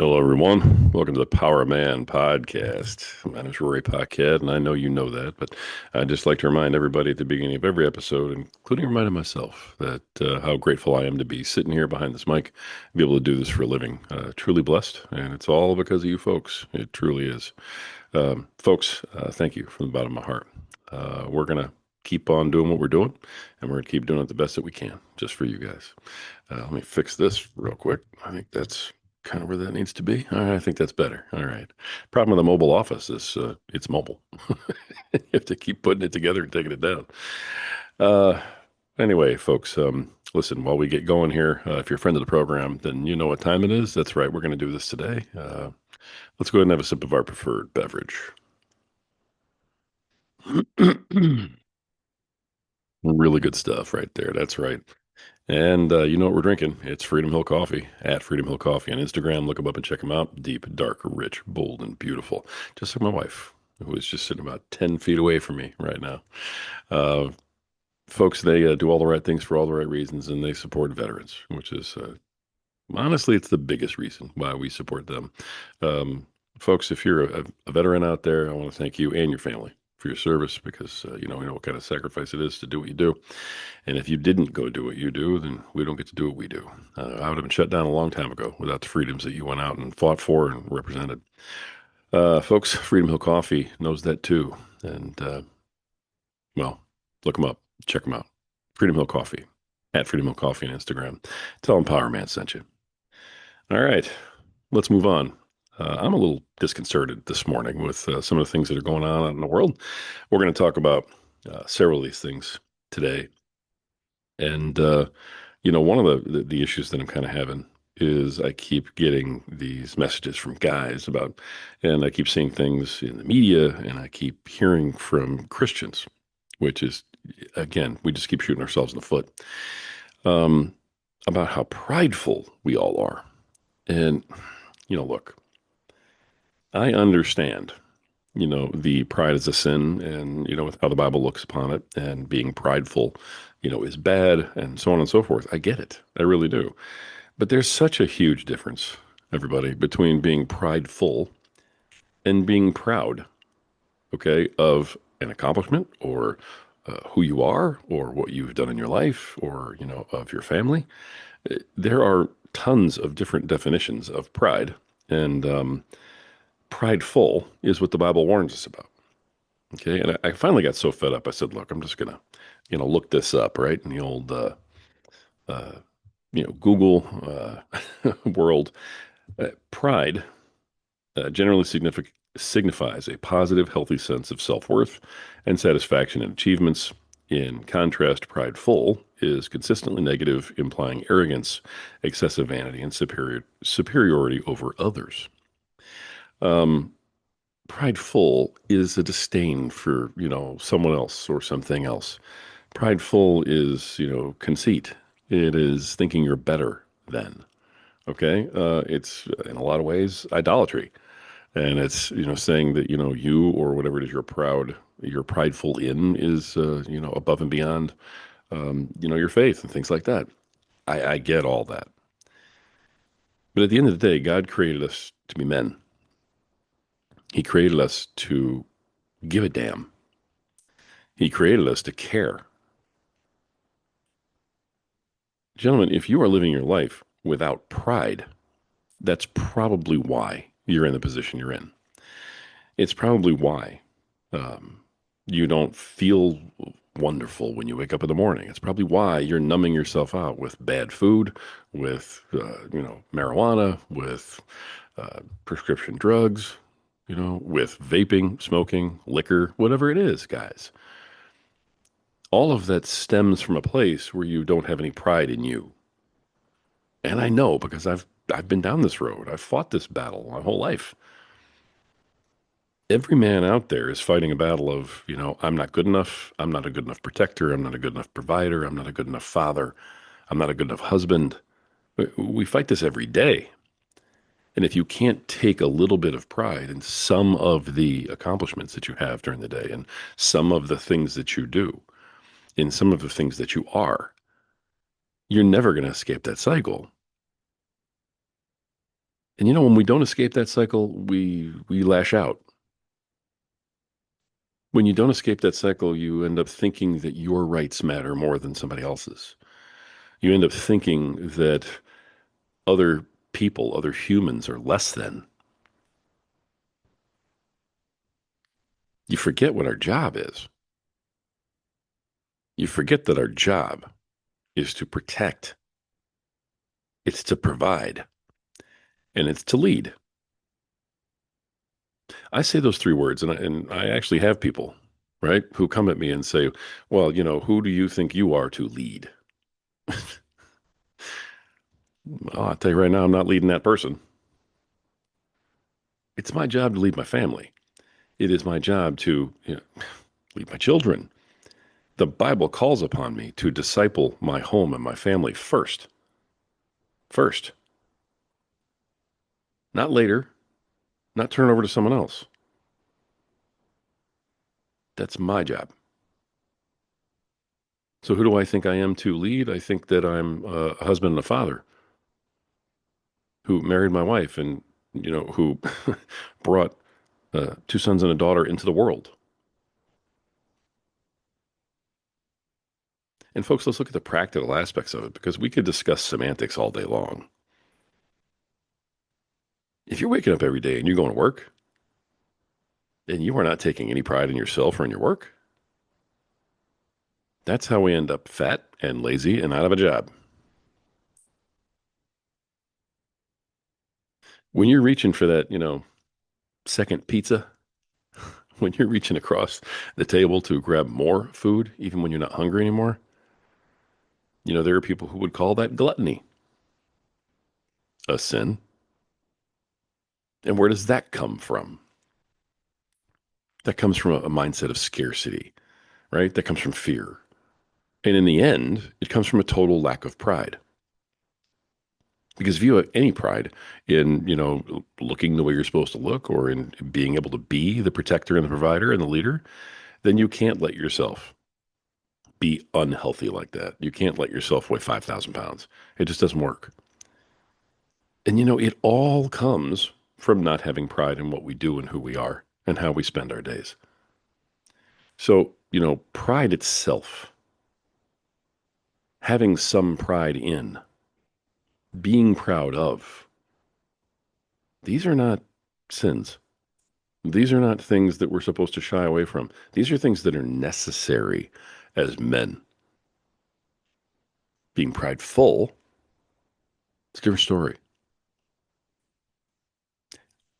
Hello, everyone. Welcome to the Power of Man podcast. My name is Rory Paquette, and I know you know that, but I'd just like to remind everybody at the beginning of every episode, including reminding myself, that how grateful I am to be sitting here behind this mic and be able to do this for a living. Truly blessed, and it's all because of you folks. It truly is. Folks, thank you from the bottom of my heart. We're going to keep on doing what we're doing, and we're going to keep doing it the best that we can just for you guys. Let me fix this real quick. I think that's kind of where that needs to be. All right, I think that's better. All right. Problem with the mobile office is it's mobile. You have to keep putting it together and taking it down. Uh, anyway, folks, listen, while we get going here, if you're a friend of the program, then you know what time it is. That's right. We're going to do this today. Let's go ahead and have a sip of our preferred beverage. Really good stuff right there. That's right. And you know what we're drinking? It's Freedom Hill Coffee at Freedom Hill Coffee on Instagram. Look them up and check them out. Deep, dark, rich, bold, and beautiful. Just like my wife, who is just sitting about 10 feet away from me right now. Uh, Folks, they do all the right things for all the right reasons, and they support veterans, which is honestly, it's the biggest reason why we support them. Um, Folks, if you're a veteran out there, I want to thank you and your family for your service because you know we know what kind of sacrifice it is to do what you do. And if you didn't go do what you do, then we don't get to do what we do. I would have been shut down a long time ago without the freedoms that you went out and fought for and represented. Folks, Freedom Hill Coffee knows that too. And, well, look them up, check them out. Freedom Hill Coffee at Freedom Hill Coffee on Instagram. Tell them Power Man sent you. All right, let's move on. I'm a little disconcerted this morning with some of the things that are going on in the world. We're going to talk about several of these things today. And you know, one of the issues that I'm kind of having is I keep getting these messages from guys about, and I keep seeing things in the media, and I keep hearing from Christians, which is, again, we just keep shooting ourselves in the foot, um, about how prideful we all are. And, you know, look, I understand, you know, the pride is a sin and, you know, with how the Bible looks upon it and being prideful, you know, is bad and so on and so forth. I get it. I really do. But there's such a huge difference, everybody, between being prideful and being proud, okay, of an accomplishment or who you are or what you've done in your life or, you know, of your family. There are tons of different definitions of pride. And prideful is what the Bible warns us about. Okay. And I finally got so fed up. I said, look, I'm just going to, you know, look this up, right? In the old, uh, you know, Google world. Pride generally signifies a positive, healthy sense of self worth and satisfaction in achievements. In contrast, prideful is consistently negative, implying arrogance, excessive vanity, and superiority over others. Um, Prideful is a disdain for, you know, someone else or something else. Prideful is, you know, conceit. It is thinking you're better than. Okay. It's in a lot of ways idolatry. And it's, you know, saying that, you know, you or whatever it is you're prideful in is, you know, above and beyond, you know, your faith and things like that. I get all that. But at the end of the day, God created us to be men. He created us to give a damn. He created us to care. Gentlemen, if you are living your life without pride, that's probably why you're in the position you're in. It's probably why um, you don't feel wonderful when you wake up in the morning. It's probably why you're numbing yourself out with bad food, with you know, marijuana, with prescription drugs, you know, with vaping, smoking, liquor, whatever it is, guys. All of that stems from a place where you don't have any pride in you. And I know because I've been down this road. I've fought this battle my whole life. Every man out there is fighting a battle of, you know, I'm not good enough. I'm not a good enough protector. I'm not a good enough provider. I'm not a good enough father. I'm not a good enough husband. We fight this every day. And if you can't take a little bit of pride in some of the accomplishments that you have during the day and some of the things that you do, in some of the things that you are, you're never going to escape that cycle. And when we don't escape that cycle, we lash out. When you don't escape that cycle, you end up thinking that your rights matter more than somebody else's. You end up thinking that other people, other humans are less than. You forget what our job is. You forget that our job is to protect, it's to provide, and it's to lead. I say those three words, and I actually have people, right, who come at me and say, well, who do you think you are to lead? Well, I'll tell you right now, I'm not leading that person. It's my job to lead my family. It is my job to lead my children. The Bible calls upon me to disciple my home and my family first. First, not later, not turn it over to someone else. That's my job. So who do I think I am to lead? I think that I'm a husband and a father who married my wife and, who brought two sons and a daughter into the world. And folks, let's look at the practical aspects of it because we could discuss semantics all day long. If you're waking up every day and you're going to work and you are not taking any pride in yourself or in your work, that's how we end up fat and lazy and out of a job. When you're reaching for that, second pizza, when you're reaching across the table to grab more food, even when you're not hungry anymore, there are people who would call that gluttony a sin. And where does that come from? That comes from a mindset of scarcity, right? That comes from fear. And in the end, it comes from a total lack of pride. Because if you have any pride in, looking the way you're supposed to look or in being able to be the protector and the provider and the leader, then you can't let yourself be unhealthy like that. You can't let yourself weigh 5,000 pounds. It just doesn't work. And, it all comes from not having pride in what we do and who we are and how we spend our days. So, pride itself, having some pride in, being proud of, these are not sins. These are not things that we're supposed to shy away from. These are things that are necessary as men. Being prideful, it's a different story.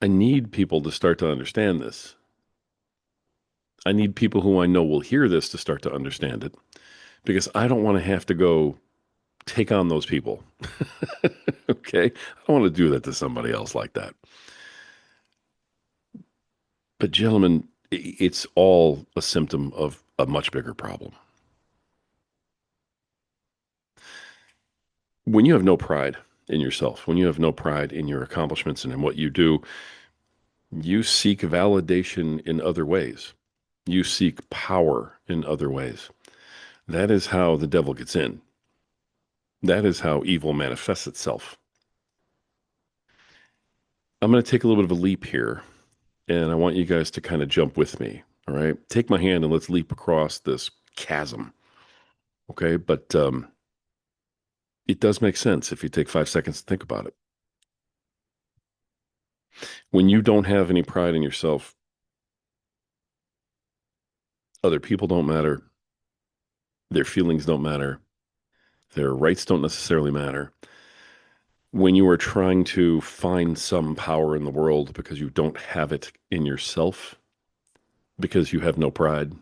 I need people to start to understand this. I need people who I know will hear this to start to understand it because I don't want to have to go take on those people. Okay? I don't want to do that to somebody else like that. But, gentlemen, it's all a symptom of a much bigger problem. When you have no pride in yourself, when you have no pride in your accomplishments and in what you do, you seek validation in other ways. You seek power in other ways. That is how the devil gets in. That is how evil manifests itself. I'm going to take a little bit of a leap here, and I want you guys to kind of jump with me. All right. Take my hand and let's leap across this chasm. Okay. But it does make sense if you take 5 seconds to think about it. When you don't have any pride in yourself, other people don't matter. Their feelings don't matter. Their rights don't necessarily matter. When you are trying to find some power in the world because you don't have it in yourself, because you have no pride,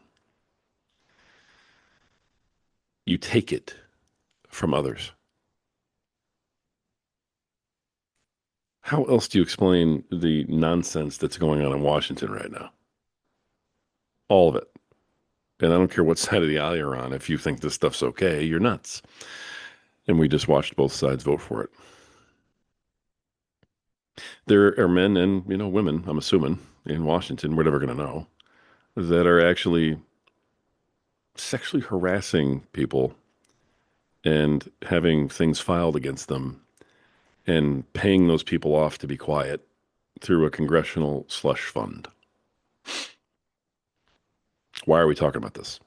you take it from others. How else do you explain the nonsense that's going on in Washington right now? All of it. And I don't care what side of the aisle you're on. If you think this stuff's okay, you're nuts. And we just watched both sides vote for it. There are men and, women, I'm assuming, in Washington, we're never going to know, that are actually sexually harassing people and having things filed against them and paying those people off to be quiet through a congressional slush fund. Why are we talking about this?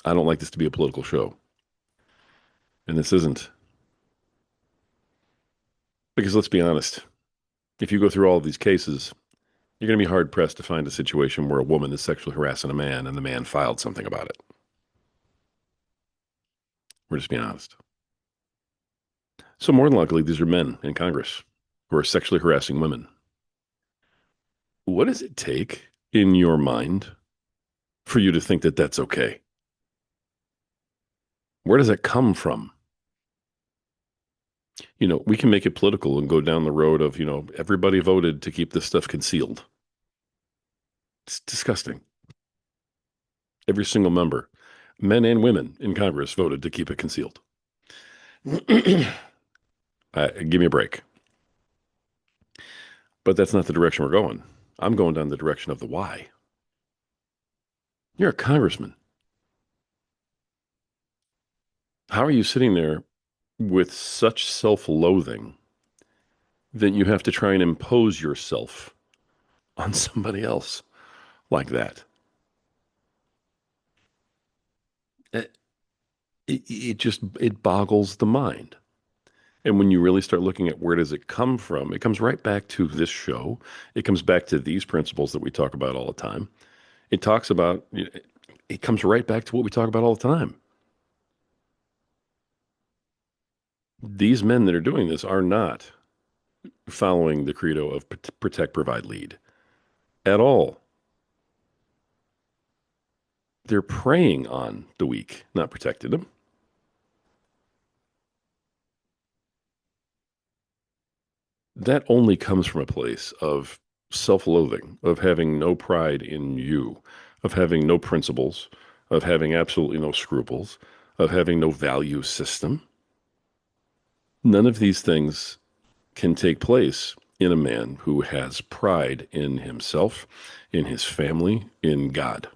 I don't like this to be a political show, and this isn't. Because let's be honest, if you go through all of these cases, you're going to be hard pressed to find a situation where a woman is sexually harassing a man and the man filed something about it. We're just being honest. So, more than likely, these are men in Congress who are sexually harassing women. What does it take in your mind for you to think that that's okay? Where does that come from? We can make it political and go down the road of, everybody voted to keep this stuff concealed. It's disgusting. Every single member, men and women in Congress, voted to keep it concealed. Give me a break. But that's not the direction we're going. I'm going down the direction of the why. You're a congressman. How are you sitting there with such self loathing that you have to try and impose yourself on somebody else like that? It, it boggles the mind. And when you really start looking at where does it come from, it comes right back to this show. It comes back to these principles that we talk about all the time. It talks about, it comes right back to what we talk about all the time. These men that are doing this are not following the credo of protect, provide, lead at all. They're preying on the weak, not protecting them. That only comes from a place of self loathing, of having no pride in you, of having no principles, of having absolutely no scruples, of having no value system. None of these things can take place in a man who has pride in himself, in his family, in God.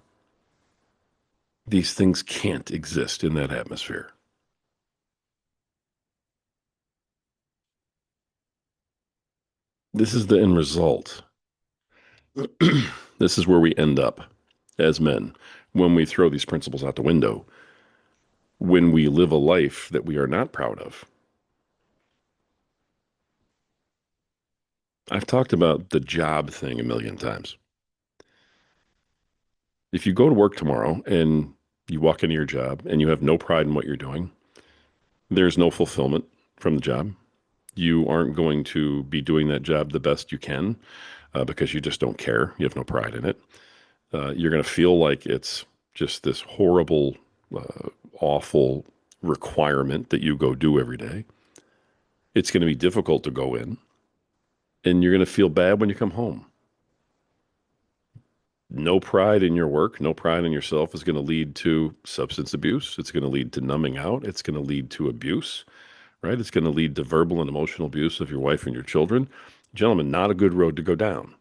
These things can't exist in that atmosphere. This is the end result. This is where we end up as men when we throw these principles out the window, when we live a life that we are not proud of. I've talked about the job thing a million times. If you go to work tomorrow and you walk into your job and you have no pride in what you're doing, there's no fulfillment from the job. You aren't going to be doing that job the best you can because you just don't care. You have no pride in it. You're going to feel like it's just this horrible, awful requirement that you go do every day. It's going to be difficult to go in, and you're going to feel bad when you come home. No pride in your work, no pride in yourself is going to lead to substance abuse. It's going to lead to numbing out. It's going to lead to abuse, right? It's going to lead to verbal and emotional abuse of your wife and your children. Gentlemen, not a good road to go down.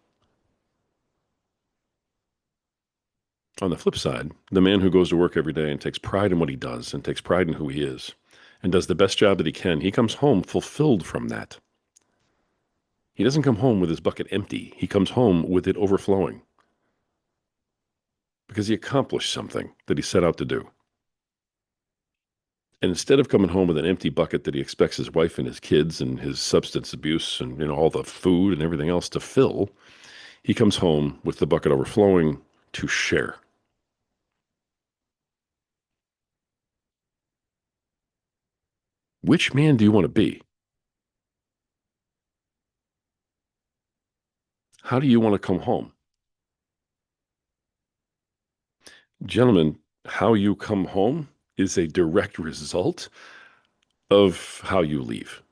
On the flip side, the man who goes to work every day and takes pride in what he does and takes pride in who he is and does the best job that he can, he comes home fulfilled from that. He doesn't come home with his bucket empty. He comes home with it overflowing because he accomplished something that he set out to do. And instead of coming home with an empty bucket that he expects his wife and his kids and his substance abuse and all the food and everything else to fill, he comes home with the bucket overflowing to share. Which man do you want to be? How do you want to come home? Gentlemen, how you come home is a direct result of how you leave.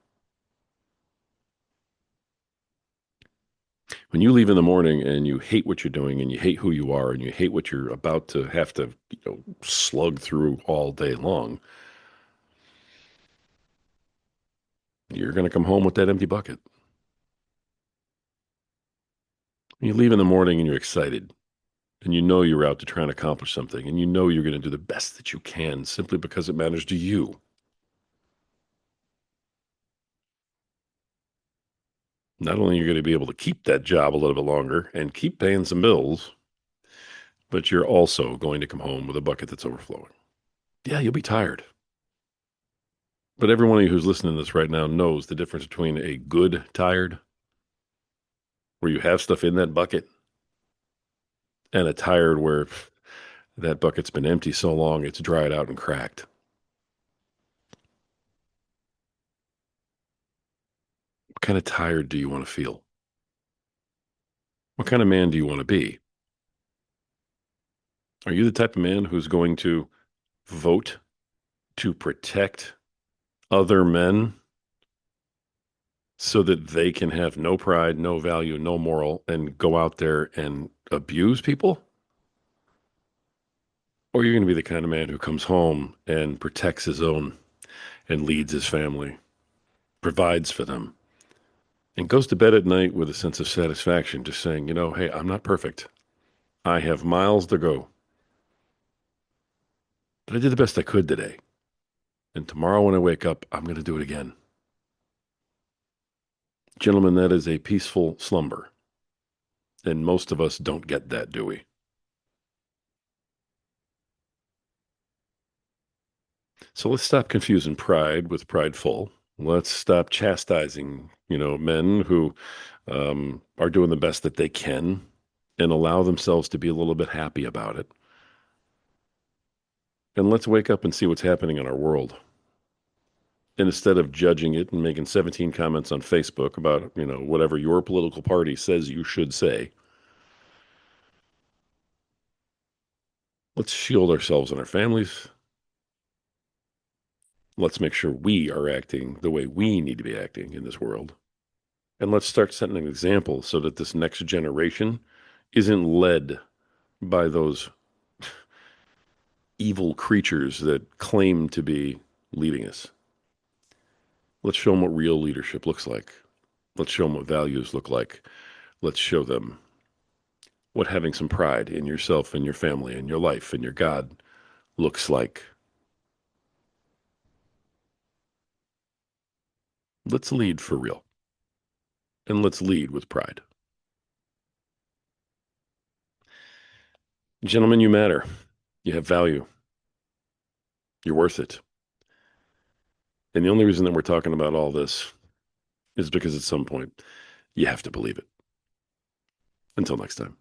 When you leave in the morning and you hate what you're doing and you hate who you are and you hate what you're about to have to, slug through all day long, you're going to come home with that empty bucket. You leave in the morning and you're excited and you know you're out to try and accomplish something and you know you're going to do the best that you can simply because it matters to you. Not only are you going to be able to keep that job a little bit longer and keep paying some bills, but you're also going to come home with a bucket that's overflowing. Yeah, you'll be tired. But every one of you who's listening to this right now knows the difference between a good tired, where you have stuff in that bucket, and a tired where that bucket's been empty so long it's dried out and cracked. What kind of tired do you want to feel? What kind of man do you want to be? Are you the type of man who's going to vote to protect other men so that they can have no pride, no value, no moral, and go out there and abuse people? Or you're going to be the kind of man who comes home and protects his own and leads his family, provides for them, and goes to bed at night with a sense of satisfaction, just saying, hey, I'm not perfect. I have miles to go, but I did the best I could today. And tomorrow when I wake up, I'm going to do it again. Gentlemen, that is a peaceful slumber. And most of us don't get that, do we? So let's stop confusing pride with prideful. Let's stop chastising, men who are doing the best that they can and allow themselves to be a little bit happy about it. And let's wake up and see what's happening in our world. And instead of judging it and making 17 comments on Facebook about, whatever your political party says you should say, let's shield ourselves and our families. Let's make sure we are acting the way we need to be acting in this world. And let's start setting an example so that this next generation isn't led by those evil creatures that claim to be leading us. Let's show them what real leadership looks like. Let's show them what values look like. Let's show them what having some pride in yourself and your family and your life and your God looks like. Let's lead for real. And let's lead with pride. Gentlemen, you matter. You have value. You're worth it. And the only reason that we're talking about all this is because at some point you have to believe it. Until next time.